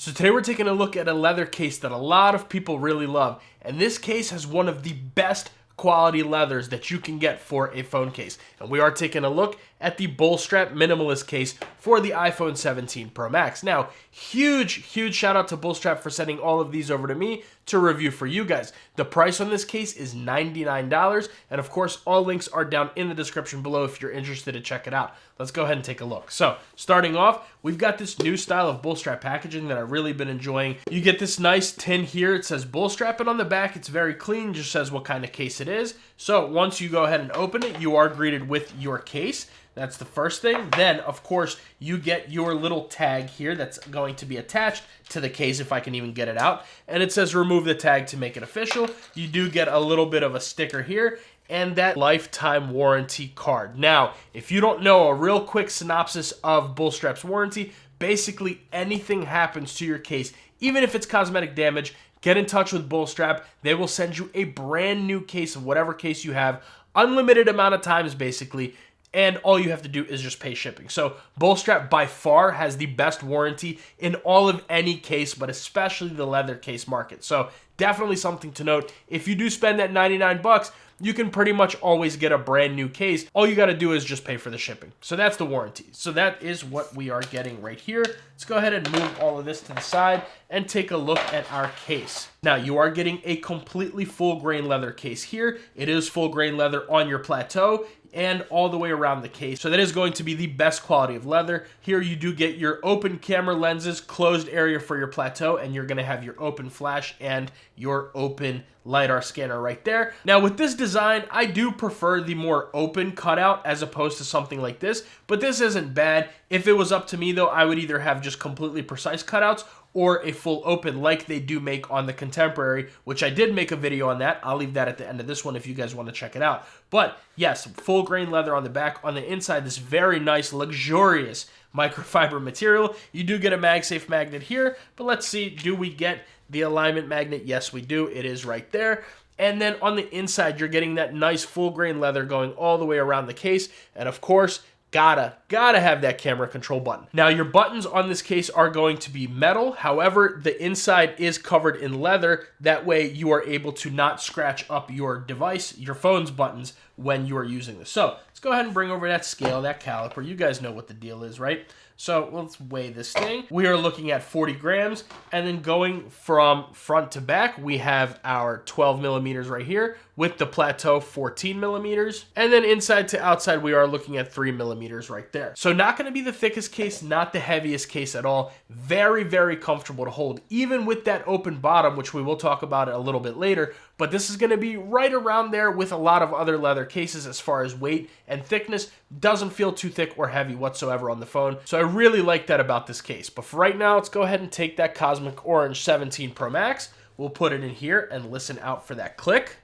So today we're taking a look at a leather case that a lot of people really love, and this case has one of the best quality leathers that you can get for a phone case. And we are taking a look at the Bullstrap Minimalist case for the iPhone 17 Pro Max. Now, huge shout out to Bullstrap for sending all of these over to me to review for you guys. The price on this case is $99, and of course, all links are down in the description below if you're interested to check it out. Let's go ahead and take a look. So, starting off, we've got this new style of Bullstrap packaging that I've really been enjoying. You get this nice tin here. It says Bullstrap, and on the back, it's very clean, just says what kind of case it is. So, once you go ahead and open it, you are greeted with your case. That's the first thing. Then, of course, you get your little tag here that's going to be attached to the case, if I can even get it out. And it says remove the tag to make it official. You do get a little bit of a sticker here and that lifetime warranty card. Now, if you don't know, a real quick synopsis of Bullstrap's warranty, basically anything happens to your case, even if it's cosmetic damage, get in touch with Bullstrap. They will send you a brand new case of whatever case you have, unlimited amount of times basically, and all you have to do is just pay shipping. So Bullstrap by far has the best warranty in all of any case, but especially the leather case market. So definitely something to note. If you do spend that 99 bucks, you can pretty much always get a brand new case. All you got to do is just pay for the shipping. So that's the warranty. So that is what we are getting right here. Let's go ahead and move all of this to the side and take a look at our case. Now, you are getting a completely full grain leather case here. It is full grain leather on your plateau and all the way around the case. So that is going to be the best quality of leather. Here you do get your open camera lenses, closed area for your plateau, and you're gonna have your open flash and your open LiDAR scanner right there. Now with this design, I do prefer the more open cutout as opposed to something like this, but this isn't bad. If it was up to me though, I would either have just completely precise cutouts or a full open like they do make on the Contemporary, which I did make a video on that. I'll leave that at the end of this one if you guys want to check it out. But yes, full grain leather on the back. On the inside, this very nice, luxurious microfiber material. You do get a MagSafe magnet here, but let's see, do we get the alignment magnet? Yes, we do. It is right there. And then on the inside, you're getting that nice full grain leather going all the way around the case. And of course, gotta have that camera control button. Now, your buttons on this case are going to be metal. However, the inside is covered in leather. That way you are able to not scratch up your device, your phone's buttons, when you are using this. So let's go ahead and bring over that scale, that caliper. You guys know what the deal is, right? So let's weigh this thing. We are looking at 40 grams, and then going from front to back, we have our 12 millimeters right here with the plateau 14 millimeters. And then inside to outside, we are looking at 3 millimeters right there. So not gonna be the thickest case, not the heaviest case at all. Very comfortable to hold, even with that open bottom, which we will talk about a little bit later. But this is gonna be right around there with a lot of other leather cases as far as weight and thickness. Doesn't feel too thick or heavy whatsoever on the phone. So I really like that about this case. But for right now, let's go ahead and take that Cosmic Orange 17 Pro Max. We'll put it in here and listen out for that click.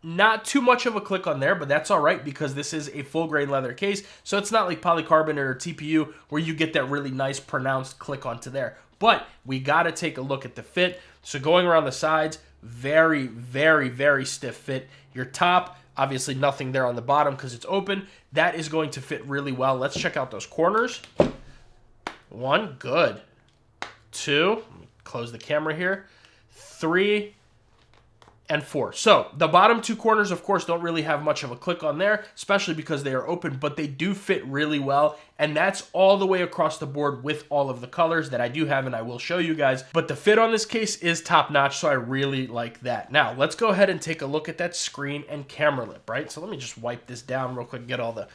Not too much of a click on there, but that's all right because this is a full grain leather case. So it's not like polycarbonate or TPU where you get that really nice pronounced click onto there. But we got to take a look at the fit. So going around the sides, very stiff fit. Your top, obviously nothing there on the bottom because it's open. That is going to fit really well. Let's check out those corners. 1, good. 2, let me close the camera here. 3, and 4. So the bottom 2 corners, of course, don't really have much of a click on there, especially because they are open, but they do fit really well. And that's all the way across the board with all of the colors that I do have and I will show you guys. But the fit on this case is top notch, so I really like that. Now, let's go ahead and take a look at that screen and camera lip, right? So let me just wipe this down real quick, get all the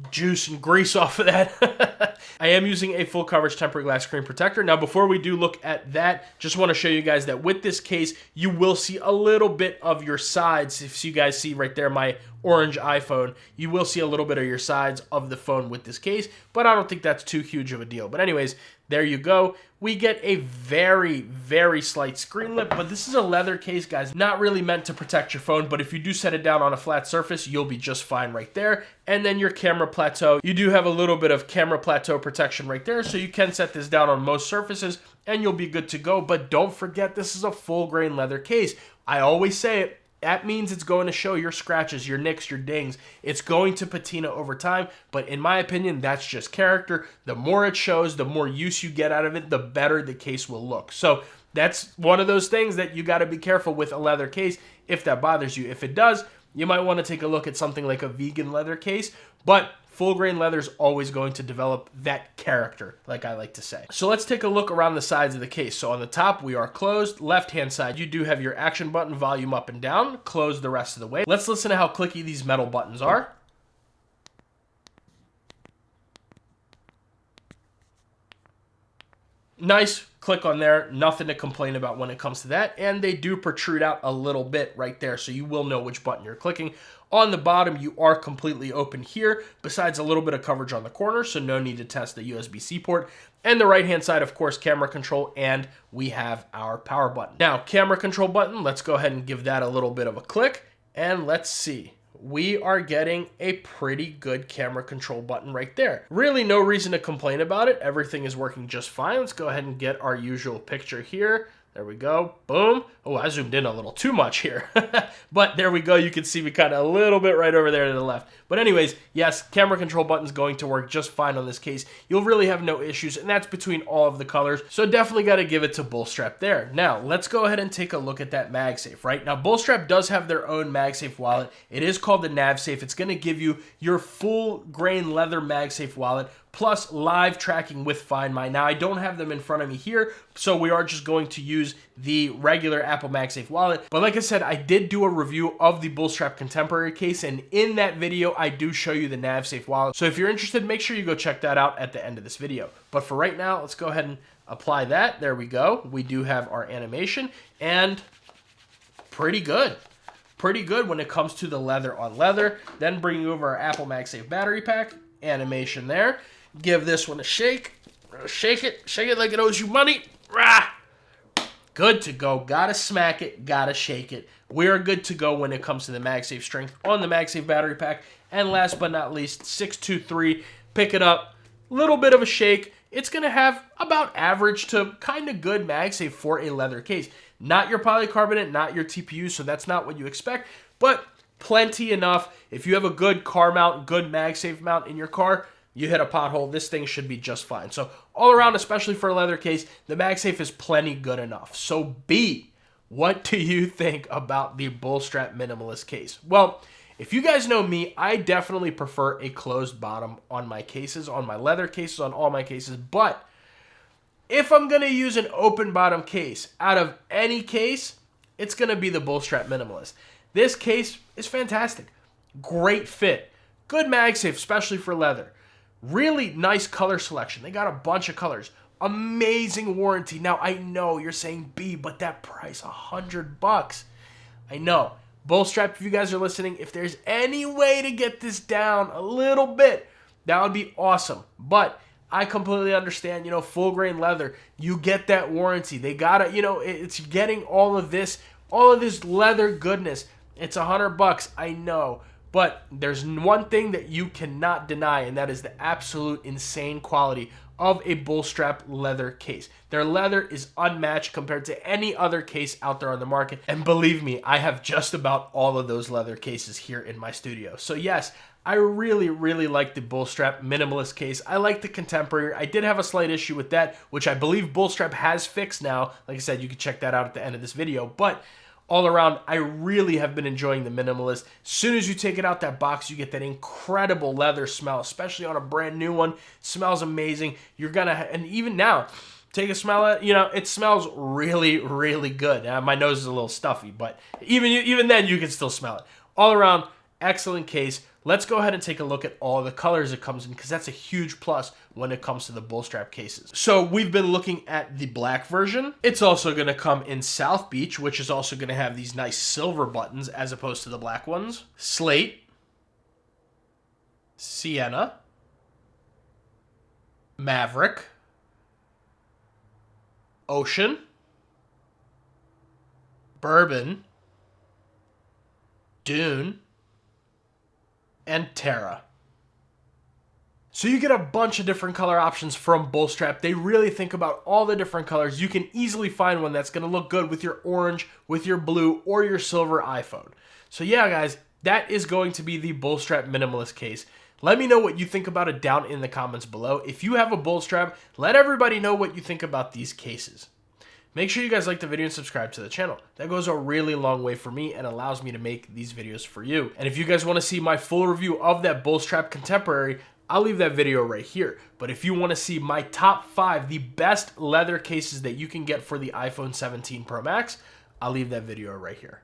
juice and grease off of that. I am using a full coverage tempered glass screen protector. Now, before we do look at that, just want to show you guys that with this case, you will see a little bit of your sides. If you guys see right there, my orange iPhone, you will see a little bit of your sides of the phone with this case, but I don't think that's too huge of a deal. But anyways, there you go. We get a very slight screen lip, but this is a leather case, guys, not really meant to protect your phone, but if you do set it down on a flat surface, you'll be just fine right there. And then your camera plateau, you do have a little bit of camera plateau protection right there, so you can set this down on most surfaces and you'll be good to go. But don't forget, this is a full grain leather case. I always say it, that means it's going to show your scratches, your nicks, your dings. It's going to patina over time, but in my opinion, that's just character. The more it shows, the more use you get out of it, the better the case will look. So that's one of those things that you got to be careful with a leather case if that bothers you. If it does, you might want to take a look at something like a vegan leather case, but full grain leather is always going to develop that character, like I like to say. So let's take a look around the sides of the case. So on the top, we are closed. Left-hand side, you do have your action button, volume up and down. Close the rest of the way. Let's listen to how clicky these metal buttons are. Nice click on there, nothing to complain about when it comes to that, and they do protrude out a little bit right there, so you will know which button you're clicking. On the bottom, you are completely open here, besides a little bit of coverage on the corner, so no need to test the USB-C port. And the right-hand side, of course, camera control, and we have our power button. Now, camera control button, let's go ahead and give that a little bit of a click, and let's see. We are getting a pretty good camera control button right there. Really no reason to complain about it. Everything is working just fine. Let's go ahead and get our usual picture here. There we go. Boom. Oh, I zoomed in a little too much here. But there we go. You can see me kind of a little bit right over there to the left. But anyways, yes, camera control button's going to work just fine on this case. You'll really have no issues, and that's between all of the colors. So definitely got to give it to Bullstrap there. Now, let's go ahead and take a look at that MagSafe, right? Now, Bullstrap does have their own MagSafe wallet. It is called the NavSafe. It's going to give you your full grain leather MagSafe wallet, plus live tracking with Find My. Now, I don't have them in front of me here, so we are just going to use the regular Apple MagSafe wallet. But like I said, I did do a review of the Bullstrap Contemporary case, and in that video, I do show you the NavSafe wallet. So if you're interested, make sure you go check that out at the end of this video. But for right now, let's go ahead and apply that. There we go. We do have our animation, and pretty good. Pretty good when it comes to the leather on leather. Then bringing over our Apple MagSafe battery pack, animation there. Give this one a shake. Shake it like it owes you money. Rah! Good to go. Gotta smack it, gotta shake it. We're good to go when it comes to the MagSafe strength on the MagSafe battery pack. And last but not least, 623. Pick it up. Little bit of a shake. It's going to have about average to kind of good MagSafe for a leather case. Not your polycarbonate, not your TPU, so that's not what you expect, but plenty enough. If you have a good car mount, good MagSafe mount in your car, you hit a pothole, this thing should be just fine. So all around, especially for a leather case, the MagSafe is plenty good enough. So B, what do you think about the Bullstrap Minimalist case? Well, if you guys know me, I definitely prefer a closed bottom on my cases, on my leather cases, on all my cases. But if I'm going to use an open bottom case out of any case, it's going to be the Bullstrap Minimalist. This case is fantastic. Great fit. Good MagSafe, especially for leather. Really nice color selection. They got a bunch of colors. Amazing warranty. Now, I know you're saying B, but that price, $100. I know. Bullstrap, if you guys are listening, if there's any way to get this down a little bit, that would be awesome. But I completely understand, full grain leather, you get that warranty. They gotta, it's getting all of this leather goodness. It's $100, I know. But there's one thing that you cannot deny, and that is the absolute insane quality of a Bullstrap leather case. Their leather is unmatched compared to any other case out there on the market. And believe me, I have just about all of those leather cases here in my studio. So yes, I really, really like the Bullstrap Minimalist case. I like the Contemporary. I did have a slight issue with that, which I believe Bullstrap has fixed now. Like I said, you can check that out at the end of this video. But all around, I really have been enjoying the Minimalist. As soon as you take it out that box, you get that incredible leather smell, especially on a brand new one. Smells amazing. You're gonna, and even now, take a smell at, it smells really, really good. My nose is a little stuffy, but even then, you can still smell it. All around, excellent case. Let's go ahead and take a look at all the colors it comes in, because that's a huge plus when it comes to the Bullstrap cases. So we've been looking at the black version. It's also going to come in South Beach, which is also going to have these nice silver buttons as opposed to the black ones. Slate, Sienna, Maverick, Ocean, Bourbon, Dune, and Terra. So you get a bunch of different color options from Bullstrap. They really think about all the different colors. You can easily find one that's going to look good with your orange, with your blue, or your silver iPhone. So yeah, guys, that is going to be the Bullstrap Minimalist case. Let me know what you think about it down in the comments below. If you have a Bullstrap, let everybody know what you think about these cases. Make sure you guys like the video and subscribe to the channel. That goes a really long way for me and allows me to make these videos for you. And if you guys want to see my full review of that Bullstrap Contemporary, I'll leave that video right here. But if you want to see my top 5, the best leather cases that you can get for the iPhone 17 Pro Max, I'll leave that video right here.